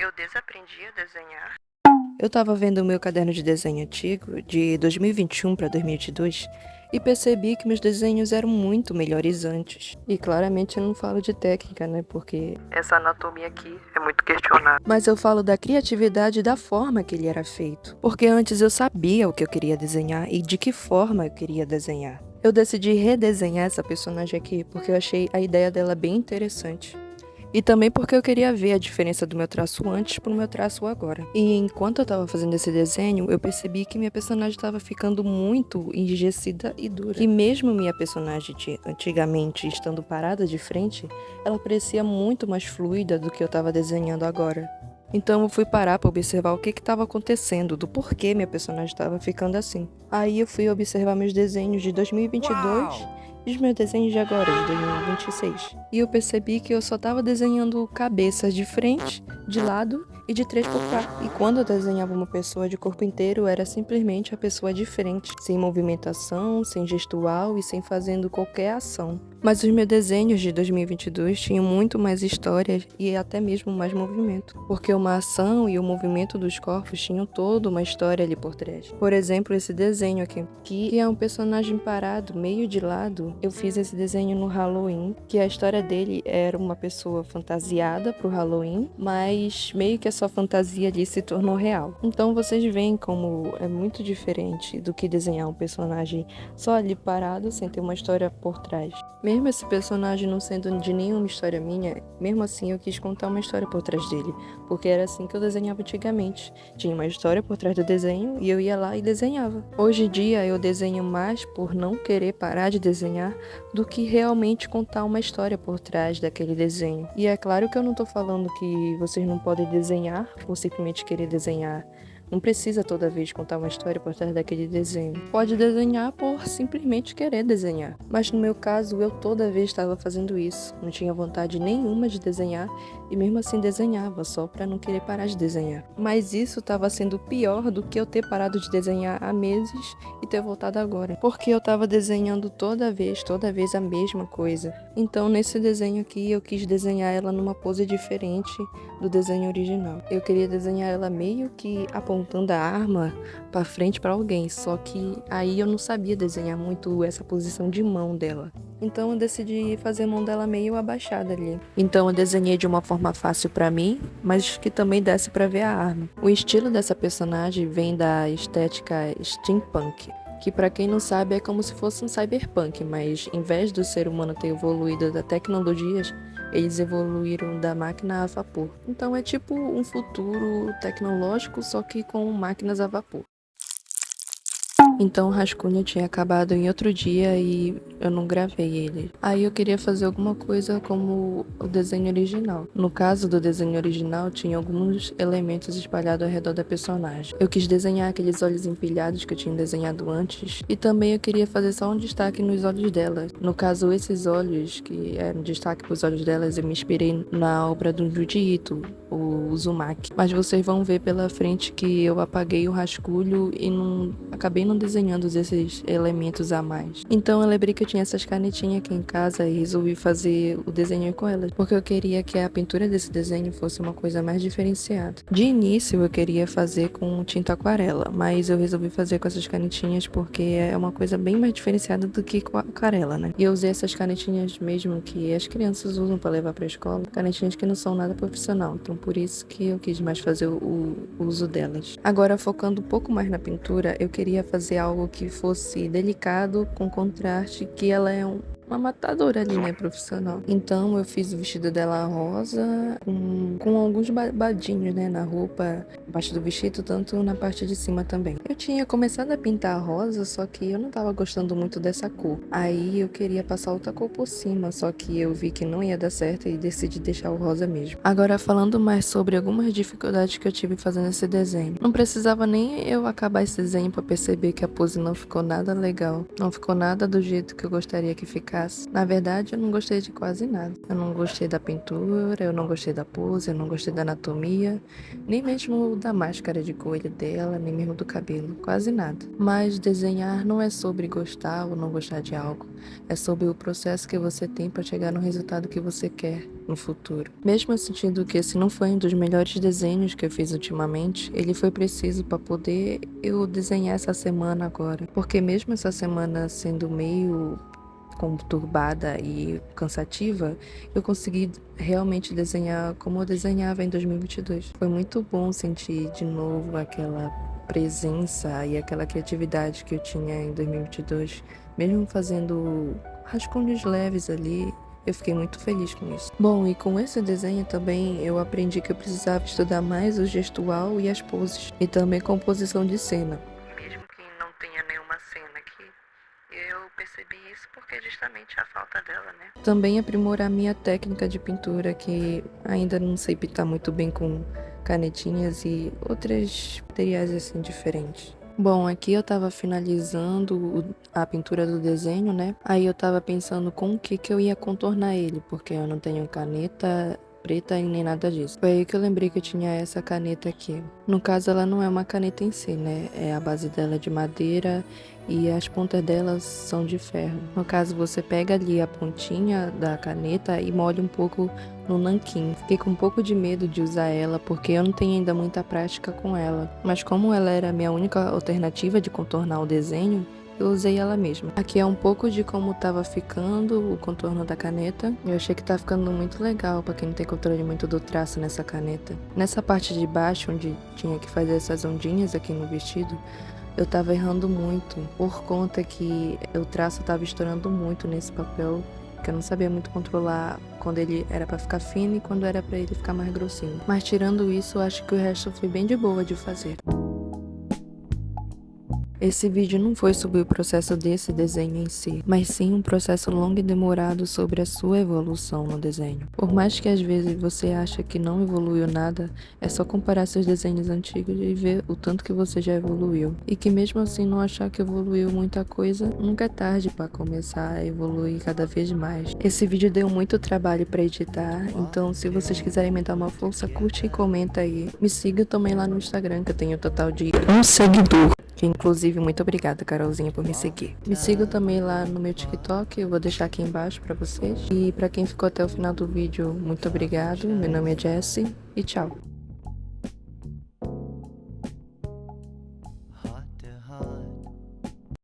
eu desaprendi a desenhar. Eu estava vendo o meu caderno de desenho antigo, de 2021 para 2022, e percebi que meus desenhos eram muito melhores antes. E claramente eu não falo de técnica, né? Porque Essa anatomia aqui é muito questionável. mas eu falo da criatividade e da forma que ele era feito. Porque antes eu sabia o que eu queria desenhar e de que forma eu queria desenhar. Eu decidi redesenhar essa personagem aqui porque eu achei a ideia dela bem interessante. E também porque eu queria ver a diferença do meu traço antes pro meu traço agora. E enquanto eu tava fazendo esse desenho, eu percebi que minha personagem tava ficando muito enrijecida e dura. E mesmo minha personagem de antigamente estando parada de frente, ela parecia muito mais fluida do que eu tava desenhando agora. Então eu fui parar para observar o que estava acontecendo, do porquê minha personagem estava ficando assim. Aí eu fui observar meus desenhos de 2022 e os meus desenhos de agora, de 2026. E eu percebi que eu só estava desenhando cabeças de frente, de lado e de 3x4. E quando eu desenhava uma pessoa de corpo inteiro, era simplesmente a pessoa de frente, sem movimentação, sem gestual e sem fazendo qualquer ação. Mas os meus desenhos de 2022 tinham muito mais história e até mesmo mais movimento, porque uma ação e o movimento dos corpos tinham toda uma história ali por trás. Por exemplo, esse desenho aqui, que é um personagem parado, meio de lado. Eu fiz esse desenho no Halloween, que a história dele era uma pessoa fantasiada pro Halloween, mas meio que a sua fantasia ali se tornou real. Então vocês veem como é muito diferente do que desenhar um personagem só ali parado, sem ter uma história por trás. Mesmo esse personagem não sendo de nenhuma história minha, mesmo assim eu quis contar uma história por trás dele, porque era assim que eu desenhava antigamente. Tinha uma história por trás do desenho e eu ia lá e desenhava. Hoje em dia eu desenho mais por não querer parar de desenhar do que realmente contar uma história por trás daquele desenho. E é claro que eu não tô falando que vocês não podem desenhar por simplesmente querer desenhar. Não precisa toda vez contar uma história por trás daquele desenho. Pode desenhar por simplesmente querer desenhar. Mas no meu caso, eu toda vez estava fazendo isso. Não tinha vontade nenhuma de desenhar e mesmo assim desenhava, só para não querer parar de desenhar. Mas isso estava sendo pior do que eu ter parado de desenhar há meses e ter voltado agora. Porque eu estava desenhando toda vez a mesma coisa. Então nesse desenho aqui eu quis desenhar ela numa pose diferente do desenho original. Eu queria desenhar ela meio que apontando a arma para frente para alguém, só que aí eu não sabia desenhar muito essa posição de mão dela. Então eu decidi fazer a mão dela meio abaixada ali. Então eu desenhei de uma forma fácil para mim, mas que também desse para ver a arma. O estilo dessa personagem vem da estética steampunk, que para quem não sabe é como se fosse um cyberpunk, mas em vez do ser humano ter evoluído da tecnologias, eles evoluíram da máquina a vapor. Então é tipo um futuro tecnológico, só que com máquinas a vapor. Então o rascunho tinha acabado em outro dia e eu não gravei ele. Aí eu queria fazer alguma coisa como o desenho original. No caso do desenho original, tinha alguns elementos espalhados ao redor da personagem. Eu quis desenhar aqueles olhos empilhados que eu tinha desenhado antes. E também eu queria fazer só um destaque nos olhos dela. No caso, esses olhos, que eram destaque para os olhos delas, eu me inspirei na obra do Junji Ito, o Uzumaki. Mas vocês vão ver pela frente que eu apaguei o rascunho e acabei não desenhando esses elementos a mais. Então eu lembrei que eu tinha essas canetinhas aqui em casa e resolvi fazer o desenho com elas, porque eu queria que a pintura desse desenho fosse uma coisa mais diferenciada. De início eu queria fazer com tinta aquarela, mas eu resolvi fazer com essas canetinhas porque é uma coisa bem mais diferenciada do que com a aquarela, né? E eu usei essas canetinhas mesmo que as crianças usam para levar para a escola, canetinhas que não são nada profissional, então por isso que eu quis mais fazer o uso delas. Agora, focando um pouco mais na pintura, eu queria fazer algo que fosse delicado, com contraste, que ela é uma matadora ali, né, profissional. Então eu fiz o vestido dela rosa, com alguns babadinhos, né, na roupa, embaixo do vestido, tanto na parte de cima também. Eu tinha começado a pintar rosa, só que eu não tava gostando muito dessa cor. Aí eu queria passar outra cor por cima, só que eu vi que não ia dar certo e decidi deixar o rosa mesmo. Agora, falando mais sobre algumas dificuldades que eu tive fazendo esse desenho. Não precisava nem eu acabar esse desenho para perceber que a pose não ficou nada legal. Não ficou nada do jeito que eu gostaria que ficasse. Na verdade, eu não gostei de quase nada. Eu não gostei da pintura, eu não gostei da pose, eu não gostei da anatomia, nem mesmo da máscara de coelho dela, nem mesmo do cabelo, quase nada. Mas desenhar não é sobre gostar ou não gostar de algo, é sobre o processo que você tem para chegar no resultado que você quer no futuro. Mesmo eu sentindo que esse não foi um dos melhores desenhos que eu fiz ultimamente, ele foi preciso para poder eu desenhar essa semana agora. Porque mesmo essa semana sendo meio conturbada e cansativa, eu consegui realmente desenhar como eu desenhava em 2022. Foi muito bom sentir de novo aquela presença e aquela criatividade que eu tinha em 2022, mesmo fazendo rascunhos leves ali. Eu fiquei muito feliz com isso. Bom, e com esse desenho também eu aprendi que eu precisava estudar mais o gestual e as poses, e também composição de cena. Mesmo que não tenha nenhuma cena aqui, eu percebi isso porque é justamente a falta dela, né? Também aprimorar minha técnica de pintura, que ainda não sei pintar muito bem com canetinhas e outros materiais assim diferentes. Bom, aqui eu tava finalizando a pintura do desenho, né? Aí eu tava pensando com o que eu ia contornar ele, porque eu não tenho caneta preta e nem nada disso. Foi aí que eu lembrei que eu tinha essa caneta aqui. No caso, ela não é uma caneta em si, né? A base dela é de madeira e as pontas delas são de ferro. No caso, você pega ali a pontinha da caneta e molha um pouco no nanquim. Fiquei com um pouco de medo de usar ela porque eu não tenho ainda muita prática com ela. Mas como ela era a minha única alternativa de contornar o desenho, eu usei ela mesma. Aqui é um pouco de como tava ficando o contorno da caneta. Eu achei que tá ficando muito legal pra quem não tem controle muito do traço nessa caneta. Nessa parte de baixo, onde tinha que fazer essas ondinhas aqui no vestido, eu tava errando muito, por conta que o traço tava estourando muito nesse papel, que eu não sabia muito controlar quando ele era pra ficar fino e quando era pra ele ficar mais grossinho. Mas tirando isso, eu acho que o resto foi bem de boa de fazer. Esse vídeo não foi sobre o processo desse desenho em si, mas sim um processo longo e demorado sobre a sua evolução no desenho. Por mais que às vezes você ache que não evoluiu nada, é só comparar seus desenhos antigos e ver o tanto que você já evoluiu. E que mesmo assim não achar que evoluiu muita coisa, nunca é tarde para começar a evoluir cada vez mais. Esse vídeo deu muito trabalho para editar, então se vocês quiserem me dar uma força, curte e comenta aí. Me siga também lá no Instagram, que eu tenho um total de 1 seguidor. Que inclusive, muito obrigada, Carolzinha, por me seguir. Me sigam também lá no meu TikTok, eu vou deixar aqui embaixo pra vocês. E pra quem ficou até o final do vídeo, muito obrigado. Meu nome é Jessie e tchau.